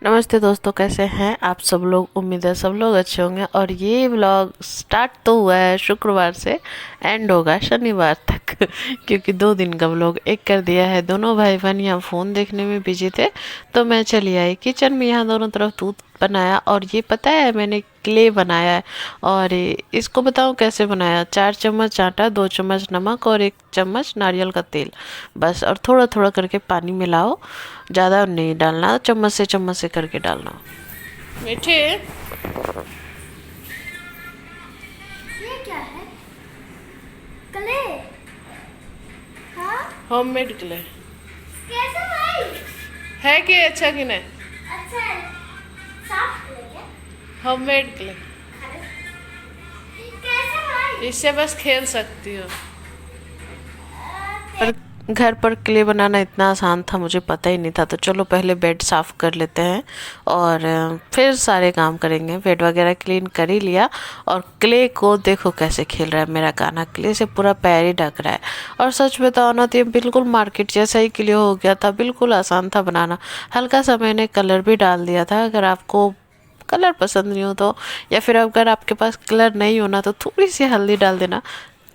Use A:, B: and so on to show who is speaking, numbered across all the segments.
A: नमस्ते दोस्तों, कैसे हैं आप सब लोग। उम्मीद है सब लोग अच्छे होंगे। और ये व्लॉग स्टार्ट तो हुआ है शुक्रवार से, एंड होगा शनिवार तक क्योंकि 2 दिन का व्लॉग एक कर दिया है। दोनों भाई बहन यहाँ फ़ोन देखने में बिजी थे, तो मैं चली आई किचन में। यहाँ दोनों तरफ दूध बनाया, और ये पता है मैंने क्ले बनाया है। और इसको बताऊँ कैसे बनाया। 4 चम्मच आटा, 2 चम्मच नमक और 1 चम्मच नारियल का तेल, बस। और थोड़ा थोड़ा करके पानी मिलाओ, ज़्यादा नहीं डालना, चम्मच से करके डालना। मीठे
B: ये क्या है? क्ले? हाँ?
A: होममेड क्ले
B: कैसे भाई?
A: है कि अच्छा कि नहीं।
B: अच्छा है। साफ क्ले क्या?
A: होममेड क्ले,
B: अरे, कैसे भाई?
A: इससे बस खेल सकती हो।
B: ते-
A: पर घर पर क्ले बनाना इतना आसान था मुझे पता ही नहीं था। तो चलो पहले बेड साफ़ कर लेते हैं, और फिर सारे काम करेंगे। बेड वगैरह क्लीन कर ही लिया। और क्ले को देखो कैसे खेल रहा है मेरा कान्हा। क्ले से पूरा पैर ही ढक रहा है। और सच बताओ ना तो ये बिल्कुल मार्केट जैसा ही क्ले हो गया था। बिल्कुल आसान था बनाना। हल्का सा मैंने कलर भी डाल दिया था। अगर आपको कलर पसंद नहीं हो तो, या फिर अगर आपके पास कलर नहीं होना तो थोड़ी सी हल्दी डाल देना,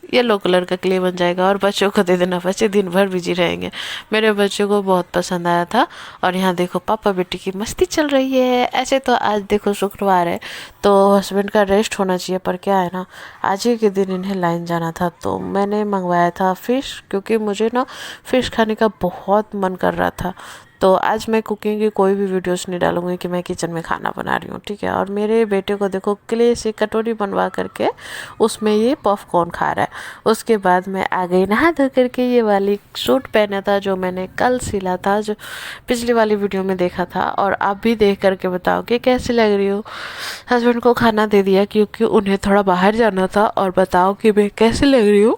A: येलो कलर का क्ले बन जाएगा। और बच्चों को दे देना, बच्चे दिन भर बिजी रहेंगे। मेरे बच्चों को बहुत पसंद आया था। और यहाँ देखो पापा बेटी की मस्ती चल रही है। ऐसे तो आज देखो शुक्रवार है तो हस्बैंड का रेस्ट होना चाहिए, पर क्या है ना, आज ही के दिन इन्हें लाइन जाना था। तो मैंने मंगवाया था फ़िश, क्योंकि मुझे ना फ़िश खाने का बहुत मन कर रहा था। तो आज मैं कुकिंग की कोई भी वीडियोस नहीं डालूंगी कि मैं किचन में खाना बना रही हूँ, ठीक है। और मेरे बेटे को देखो क्ले से कटोरी बनवा करके उसमें ये पॉपकॉर्न खा रहा है। उसके बाद मैं आ गई नहा धो करके। ये वाली सूट पहना था जो मैंने कल सिला था, जो पिछली वाली वीडियो में देखा था। और आप भी देख करके बताओ कि कैसी लग रही हो। हस्बैंड को खाना दे दिया क्योंकि उन्हें थोड़ा बाहर जाना था। और बताओ कि मैं कैसी लग रही हूँ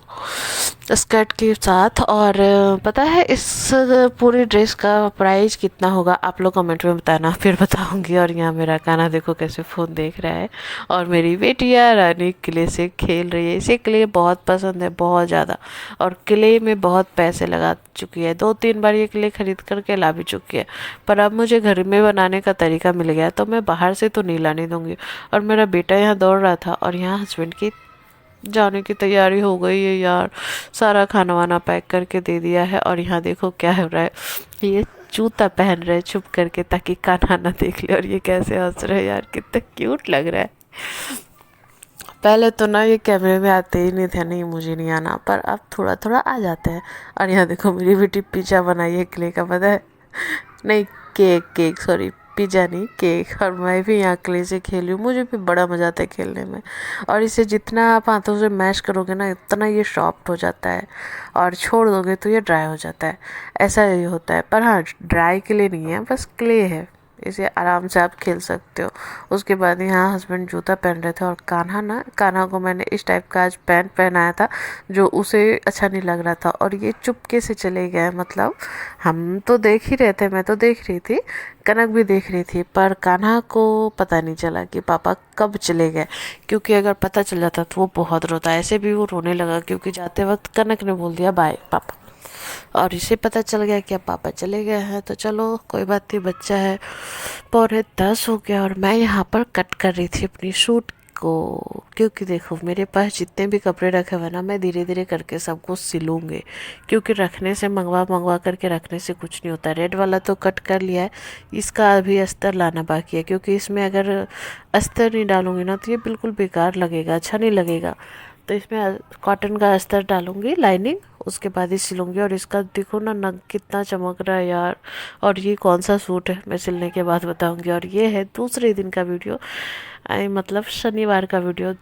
A: स्कर्ट के साथ। और पता है इस पूरी ड्रेस का प्राइस कितना होगा, आप लोग कमेंट में बताना, फिर बताऊंगी। और यहाँ मेरा कान्हा देखो कैसे फ़ोन देख रहा है। और मेरी बेटियाँ रानी किले से खेल रही है। इसे किले बहुत पसंद है, बहुत ज़्यादा। और किले में बहुत पैसे लगा चुकी है। 2-3 बार ये किले खरीद करके ला भी चुकी है। पर अब मुझे घर में बनाने का तरीका मिल गया, तो मैं बाहर से तो नहीं लाने दूंगी। और मेरा बेटा यहाँ दौड़ रहा था, और यहाँ हस्बैंड की जाने की तैयारी हो गई है यार। सारा खाना वाना पैक करके दे दिया है। और यहाँ देखो क्या हो रहा है, ये जूता पहन रहे छुप करके ताकि कान्हा ना देख ले। और ये कैसे हंस रहे हैं यार, कितना क्यूट लग रहा है। पहले तो ना ये कैमरे में आते ही नहीं थे, नहीं मुझे नहीं आना, पर अब थोड़ा थोड़ा आ जाते हैं। और यहाँ देखो मेरी बेटी पिज्जा बनाई है क्ले का, पता है। नहीं, केक सॉरी, पिज्जा नहीं केक। और मैं भी यहाँ क्ले से खेली हूँ, मुझे भी बड़ा मज़ा आता है खेलने में। और इसे जितना आप हाथों से मैश करोगे ना, उतना ये सॉफ्ट हो जाता है। और छोड़ दोगे तो ये ड्राई हो जाता है। ऐसा ही होता है। पर हाँ, ड्राई क्ले नहीं है, बस क्ले है। इसे आराम से आप खेल सकते हो। उसके बाद यहाँ हस्बैंड जूता पहन रहे थे। और कान्हा को मैंने इस टाइप का आज पैंट पहनाया था जो उसे अच्छा नहीं लग रहा था। और ये चुपके से चले गए। मतलब हम तो देख ही रहे थे, मैं तो देख रही थी, कनक भी देख रही थी, पर कान्हा को पता नहीं चला कि पापा कब चले गए। क्योंकि अगर पता चल जाता तो वो बहुत रोता। ऐसे भी वो रोने लगा क्योंकि जाते वक्त कनक ने बोल दिया बाय पापा। और इसे पता चल गया कि अब पापा चले गए हैं। तो चलो कोई बात नहीं, बच्चा है। 9:45 हो गया, और मैं यहाँ पर कट कर रही थी अपनी सूट को। क्योंकि देखो मेरे पास जितने भी कपड़े रखे हुए ना, मैं धीरे धीरे करके सबको सिलूंगी। क्योंकि रखने से मंगवा मंगवा करके रखने से कुछ नहीं होता। रेड वाला तो कट कर लिया है, इसका अभी अस्तर लाना बाकी है। क्योंकि इसमें अगर अस्तर नहीं डालूंगी ना तो ये बिल्कुल बेकार लगेगा, अच्छा नहीं लगेगा। तो इसमें कॉटन का अस्तर डालूंगी, लाइनिंग, उसके बाद ही सिलूंगी। और इसका देखो ना नग कितना चमक रहा है यार। और ये कौन सा सूट है मैं सिलने के बाद बताऊंगी। और ये है दूसरे दिन का वीडियो, मतलब शनिवार का वीडियो।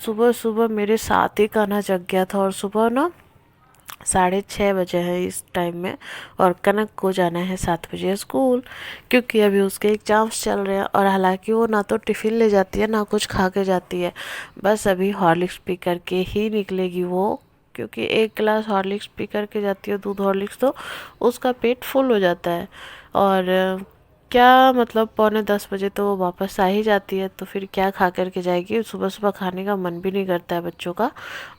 A: सुबह सुबह मेरे साथ ही कान्हा जग गया था। और सुबह ना 6:30 बजे है इस टाइम में। और कनक को जाना है 7 बजे स्कूल, क्योंकि अभी उसके एग्जाम्स चल रहे हैं। और हालांकि वो ना तो टिफ़िन ले जाती है ना कुछ खा के जाती है, बस अभी हॉर्लिक्स पी करके ही निकलेगी वो। क्योंकि 1 गिलास हॉर्लिक्स पी करके जाती है, दूध हॉर्लिक्स, तो उसका पेट फुल हो जाता है। और क्या मतलब 9:45 तो वो वापस आ ही जाती है, तो फिर क्या खा करके जाएगी। सुबह सुबह खाने का मन भी नहीं करता है बच्चों का।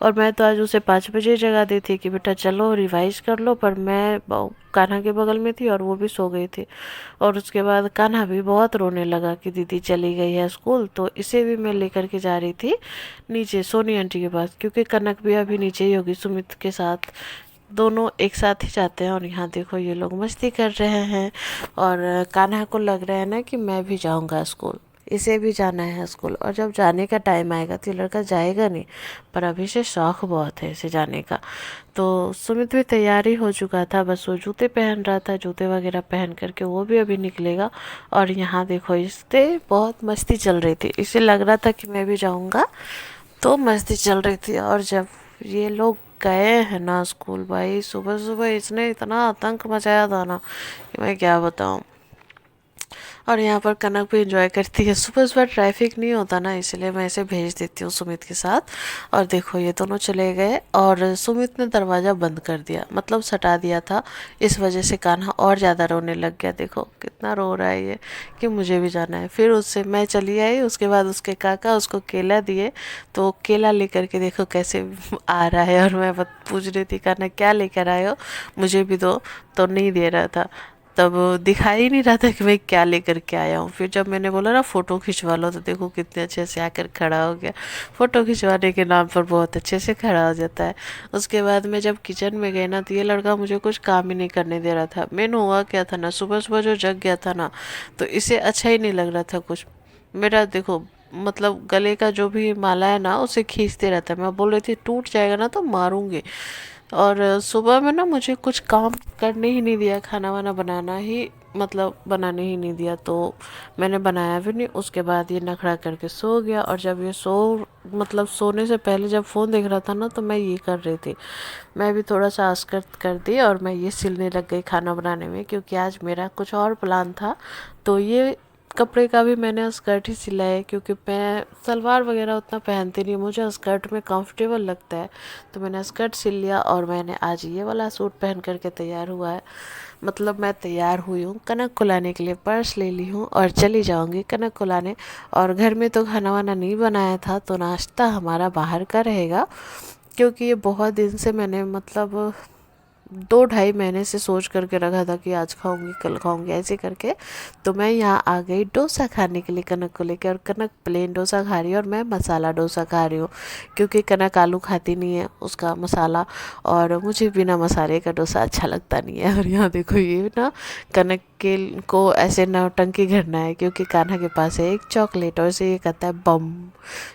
A: और मैं तो आज उसे 5 बजे जगा दी थी कि बेटा चलो रिवाइज कर लो, पर मैं कान्हा के बगल में थी और वो भी सो गई थी। और उसके बाद कान्हा भी बहुत रोने लगा कि दीदी चली गई है स्कूल, तो इसे भी मैं लेकर के जा रही थी नीचे सोनी आंटी के पास, क्योंकि कनक भी अभी नीचे ही होगी सुमित के साथ। दोनों एक साथ ही जाते हैं। और यहाँ देखो ये लोग मस्ती कर रहे हैं, और कान्हा को लग रहा है ना कि मैं भी जाऊँगा स्कूल, इसे भी जाना है स्कूल। और जब जाने का टाइम आएगा तो ये लड़का जाएगा नहीं, पर अभी से शौक बहुत है इसे जाने का। तो सुमित भी तैयारी हो चुका था, बस वो जूते पहन रहा था, जूते वगैरह पहन करके वो भी अभी निकलेगा। और यहाँ देखो इससे बहुत मस्ती चल रही थी, इसे लग रहा था कि मैं भी जाऊँगा, तो मस्ती चल रही थी। और जब ये लोग गए हैं ना स्कूल, भाई सुबह सुबह इसने इतना आतंक मचाया था ना कि मैं क्या बताऊँ। और यहाँ पर कनक भी इंजॉय करती है। सुबह सुबह ट्रैफिक नहीं होता ना, इसलिए मैं इसे भेज देती हूँ सुमित के साथ। और देखो ये दोनों चले गए, और सुमित ने दरवाज़ा बंद कर दिया, मतलब सटा दिया था। इस वजह से कान्हा और ज़्यादा रोने लग गया। देखो कितना रो रहा है ये कि मुझे भी जाना है। फिर उससे मैं चली आई, उसके बाद उसके काका उसको केला दिए, तो केला लेकर के देखो कैसे आ रहा है। और मैं पूछ रही थी कान्हा क्या लेकर आए हो, मुझे भी दो, तो नहीं दे रहा था। तब दिखाई नहीं रहा था कि मैं क्या लेकर के आया हूँ। फिर जब मैंने बोला ना फ़ोटो खिंचवा लो, तो देखो कितने अच्छे से आकर खड़ा हो गया। फ़ोटो खिंचवाने के नाम पर बहुत अच्छे से खड़ा हो जाता है। उसके बाद मैं जब किचन में गई ना, तो ये लड़का मुझे कुछ काम ही नहीं करने दे रहा था। मैंने हुआ क्या था ना, सुबह सुबह जो जग गया था ना, तो इसे अच्छा ही नहीं लग रहा था कुछ। मेरा देखो मतलब गले का जो भी माला है ना, उसे खींचते रहता है। मैं बोल रही थी टूट जाएगा ना तो मारूंगी। और सुबह में ना मुझे कुछ काम करने ही नहीं दिया, खाना वाना बनाना ही मतलब बनाने ही नहीं दिया, तो मैंने बनाया भी नहीं। उसके बाद ये नखड़ा करके सो गया। और जब ये मतलब सोने से पहले जब फ़ोन देख रहा था ना, तो मैं ये कर रही थी, मैं भी थोड़ा सा आस्कर्त कर दी और मैं ये सिलने लग गई खाना बनाने में, क्योंकि आज मेरा कुछ और प्लान था। तो ये कपड़े का भी मैंने स्कर्ट ही सिला है, क्योंकि मैं सलवार वगैरह उतना पहनती नहीं, मुझे स्कर्ट में कंफर्टेबल लगता है। तो मैंने स्कर्ट सिल लिया, और मैंने आज ये वाला सूट पहन करके तैयार हुआ है। मतलब मैं तैयार हुई हूँ, कनक को लाने के लिए पर्स ले ली हूँ और चली जाऊँगी कनक को लाने। और घर में तो खाना वाना नहीं बनाया था, तो नाश्ता हमारा बाहर का रहेगा, क्योंकि ये बहुत दिन से मैंने मतलब 2-2.5 महीने से सोच करके रखा था कि आज खाऊंगी कल खाऊंगी ऐसे करके। तो मैं यहाँ आ गई डोसा खाने के लिए कनक को लेकर, और कनक प्लेन डोसा खा रही है और मैं मसाला डोसा खा रही हूँ, क्योंकि कनक आलू खाती नहीं है उसका मसाला, और मुझे बिना मसाले का डोसा अच्छा लगता नहीं है। और यहाँ देखो ये ना कनक के को ऐसे नौटंकी करना है, क्योंकि कान्हा के पास है एक चॉकलेट और इसे ये कहता है बम।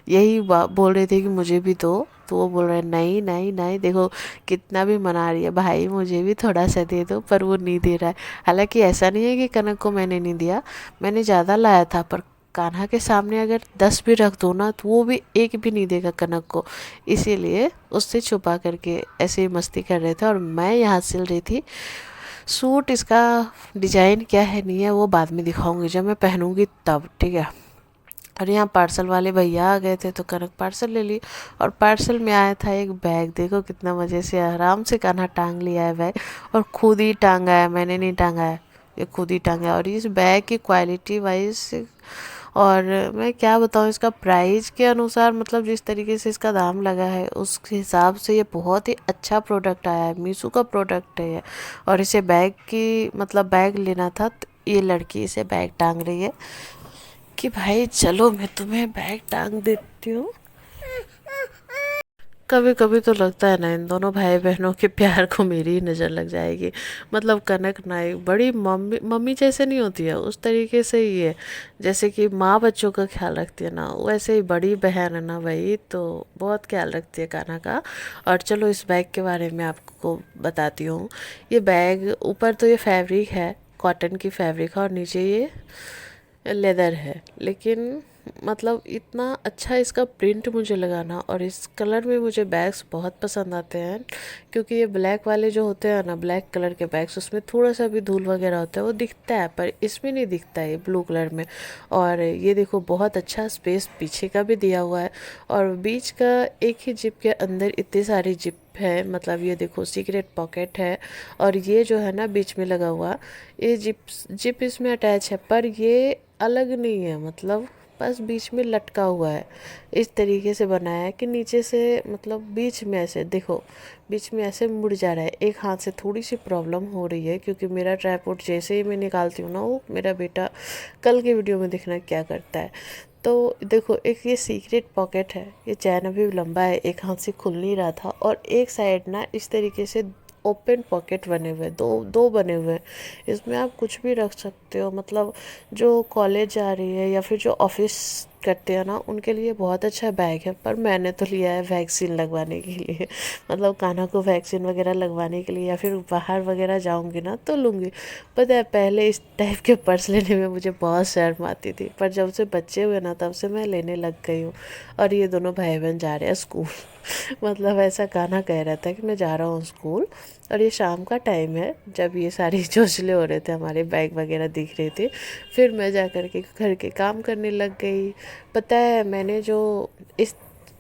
A: यही बोल रहे थे कि मुझे भी दो, तो वो बोल रहे नहीं नहीं नहीं। देखो कितना भी मना रही है, भाई मुझे भी थोड़ा सा दे दो, पर वो नहीं दे रहा है। हालांकि ऐसा नहीं है कि कनक को मैंने नहीं दिया, मैंने ज़्यादा लाया था, पर कान्हा के सामने अगर 10 भी रख दो ना, तो वो भी एक भी नहीं देगा कनक को। इसीलिए उससे छुपा करके ऐसे ही मस्ती कर रहे थे, और मैं यहाँ सिल रही थी सूट। इसका डिजाइन क्या है नहीं है वो बाद में दिखाऊंगी, जब मैं पहनूंगी तब, ठीक है। और यहाँ पार्सल वाले भैया आ गए थे, तो कनक पार्सल ले ली। और पार्सल में आया था एक बैग, देखो कितना मज़े से आराम से कान्हा टांग लिया है बैग, और खुद ही टांगा है, मैंने नहीं टांगा है, ये खुद ही टांगा है। और इस बैग की क्वालिटी वाइज, और मैं क्या बताऊँ, इसका प्राइस के अनुसार मतलब जिस तरीके से इसका दाम लगा है उस हिसाब से ये बहुत ही अच्छा प्रोडक्ट आया है, मीशो का प्रोडक्ट है ये। और इसे बैग की मतलब बैग लेना था, तो ये लड़की इसे बैग टांग रही है कि भाई चलो मैं तुम्हें बैग टांग देती हूँ। कभी कभी तो लगता है ना इन दोनों भाई बहनों के प्यार को मेरी ही नज़र लग जाएगी। मतलब कनक नायक बड़ी मम्मी मम्मी जैसे नहीं होती है, उस तरीके से ही है, जैसे कि माँ बच्चों का ख्याल रखती है ना, वैसे ही बड़ी बहन है ना भाई, तो बहुत ख्याल रखती है कान्हा का। और चलो इस बैग के बारे में आपको बताती हूँ। ये बैग ऊपर तो ये फैब्रिक है, कॉटन की फैब्रिक है, और नीचे ये लेदर है, लेकिन मतलब इतना अच्छा इसका प्रिंट मुझे लगा ना। और इस कलर में मुझे बैग्स बहुत पसंद आते हैं, क्योंकि ये ब्लैक वाले जो होते हैं ना, ब्लैक कलर के बैग्स, उसमें थोड़ा सा भी धूल वगैरह होता है वो दिखता है, पर इसमें नहीं दिखता है, ब्लू कलर में। और ये देखो बहुत अच्छा स्पेस पीछे का भी दिया हुआ है, और बीच का एक ही जिप के अंदर इतनी सारी जिप है, मतलब ये देखो सीक्रेट पॉकेट है। और ये जो है ना बीच में लगा हुआ, ये जिप इसमें अटैच है, पर ये अलग नहीं है, मतलब बस बीच में लटका हुआ है। इस तरीके से बनाया है कि नीचे से मतलब बीच में ऐसे देखो, बीच में ऐसे मुड़ जा रहा है। एक हाथ से थोड़ी सी प्रॉब्लम हो रही है क्योंकि मेरा ट्राइपॉड जैसे ही मैं निकालती हूँ ना, वो मेरा बेटा कल के वीडियो में देखना क्या करता है। तो देखो एक ये सीक्रेट पॉकेट है, ये चैन अभी लंबा है, एक हाथ से खुल नहीं रहा था। और एक साइड ना इस तरीके से ओपन पॉकेट बने हुए, दो दो बने हुए हैं। इसमें आप कुछ भी रख सकते हो, मतलब जो कॉलेज जा रही है या फिर जो ऑफिस करते हैं ना, उनके लिए बहुत अच्छा बैग है। पर मैंने तो लिया है वैक्सीन लगवाने के लिए मतलब कान्हा को वैक्सीन वगैरह लगवाने के लिए, या फिर बाहर वगैरह जाऊंगी ना तो लूँगी। पता है पहले इस टाइप के पर्स लेने में मुझे बहुत शर्म आती थी, पर जब से बच्चे हुए ना तब से मैं लेने लग गई हूँ। और ये दोनों भाई बहन जा रहे हैं स्कूल मतलब ऐसा कान्हा कह रहा था कि मैं जा रहा हूँ स्कूल। और ये शाम का टाइम है जब ये सारी चोचले हो रहे थे, हमारे बैग वगैरह दिख रहे थे। फिर मैं जा कर के घर के काम करने लग गई। पता है मैंने जो इस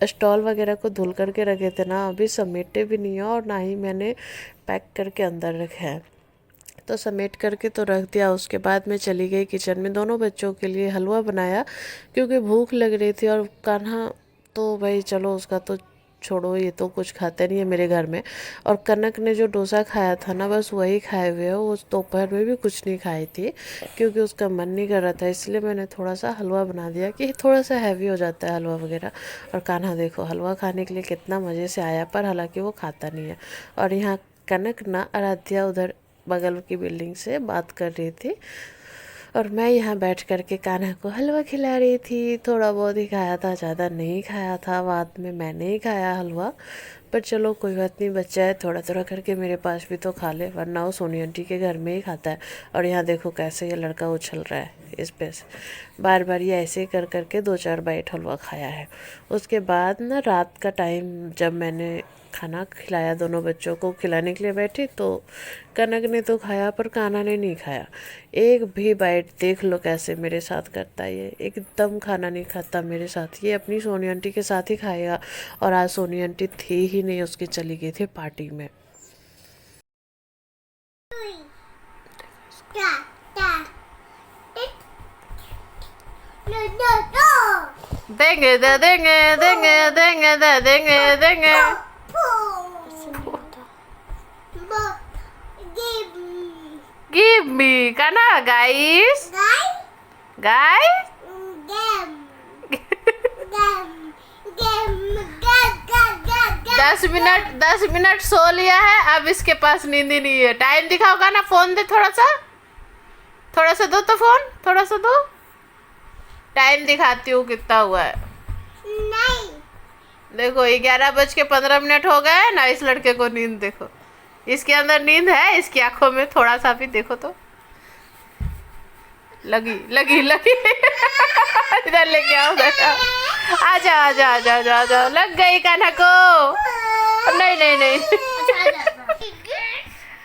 A: स्टॉल वगैरह को धुल करके रखे थे ना, अभी समेटे भी नहीं है और ना ही मैंने पैक करके अंदर रखे हैं। तो समेट करके तो रख दिया। उसके बाद मैं चली गई किचन में, दोनों बच्चों के लिए हलवा बनाया क्योंकि भूख लग रही थी। और कान्हा तो भाई चलो उसका तो छोड़ो, ये तो कुछ खाता नहीं है मेरे घर में। और कनक ने जो डोसा खाया था ना, बस वही खाए हुए हो, उस दोपहर में भी कुछ नहीं खाई थी क्योंकि उसका मन नहीं कर रहा था। इसलिए मैंने थोड़ा सा हलवा बना दिया कि थोड़ा सा हैवी हो जाता है हलवा वगैरह। और कान्हा देखो हलवा खाने के लिए कितना मज़े से आया, पर हालांकि वो खाता नहीं है। और यहाँ कनक ना आराध्या उधर बगल की बिल्डिंग से बात कर रही थी और मैं यहाँ बैठ कर के कान्हा को हलवा खिला रही थी। थोड़ा बहुत ही खाया था, ज़्यादा नहीं खाया था, बाद में मैंने ही खाया हलवा। पर चलो कोई बात नहीं, बच्चा है, थोड़ा थोड़ा करके मेरे पास भी तो खा ले, वरना वो सोनी आंटी के घर में ही खाता है। और यहाँ देखो कैसे ये लड़का उछल रहा है इस पे से, बार बार ये ऐसे ही कर करके 2-4 बाइट हलवा खाया है। उसके बाद ना रात का टाइम जब मैंने खाना खिलाया, दोनों बच्चों को खिलाने के लिए बैठी, तो कनक ने तो खाया पर कान्हा ने नहीं खाया एक भी बाइट। देख लो कैसे मेरे साथ करता है, ये एकदम खाना नहीं खाता मेरे साथ, ये अपनी सोनी आंटी के साथ ही खाएगा। और आज सोनी आंटी थी ही नहीं, उसकी चली गई थी पार्टी में।
B: क्या क्या नो नो नो
A: देंगे दे देंगे देंगे देंगे दे देंगे देंगे। Give me Kanha guys guys. 10 minute सो लिया है, अब इसके पास नींद ही नहीं है। टाइम दिखाओगा ना, फोन दे थोड़ा सा दो तो फोन, थोड़ा सा दो। टाइम दिखाती हूँ कितना हुआ है।
B: नहीं
A: देखो 11:15 हो गए ना। इस लड़के को नींद देखो, इसके अंदर नींद है, इसकी आंखों में थोड़ा सा भी देखो तो लगी लगी लगी इधर लेके आओ, आजा आजा आजा आजा आजा, लग गई कान्हा को। नहीं नहीं नहीं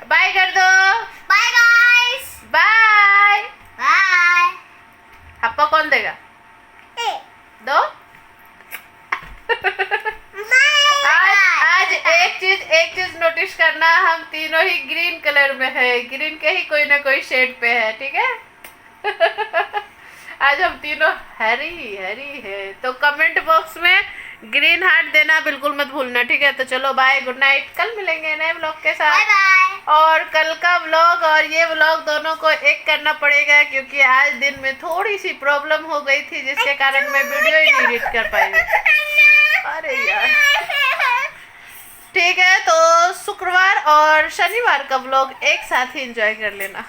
A: बाय कर दो।
B: Bye guys
A: bye
B: bye.
A: हप्पा कौन देगा, दो। आज एक चीज नोटिस करना, हम तीनों ही ग्रीन कलर में है, ग्रीन के ही कोई ना कोई शेड पे है, ठीक है आज हम तीनों हरी है। तो कमेंट बॉक्स में ग्रीन हार्ट देना बिल्कुल मत भूलना, ठीक है। तो चलो बाय, गुड नाइट, कल मिलेंगे नए व्लॉग के साथ।
B: Bye bye.
A: और कल का व्लॉग और ये व्लॉग दोनों को एक करना पड़ेगा क्योंकि आज दिन में थोड़ी सी प्रॉब्लम हो गई थी जिसके कारण मैं वीडियो ही नहीं एडिट कर पाई। अरे यार ठीक है, तो शुक्रवार और शनिवार का व्लॉग एक साथ ही एंजॉय कर लेना।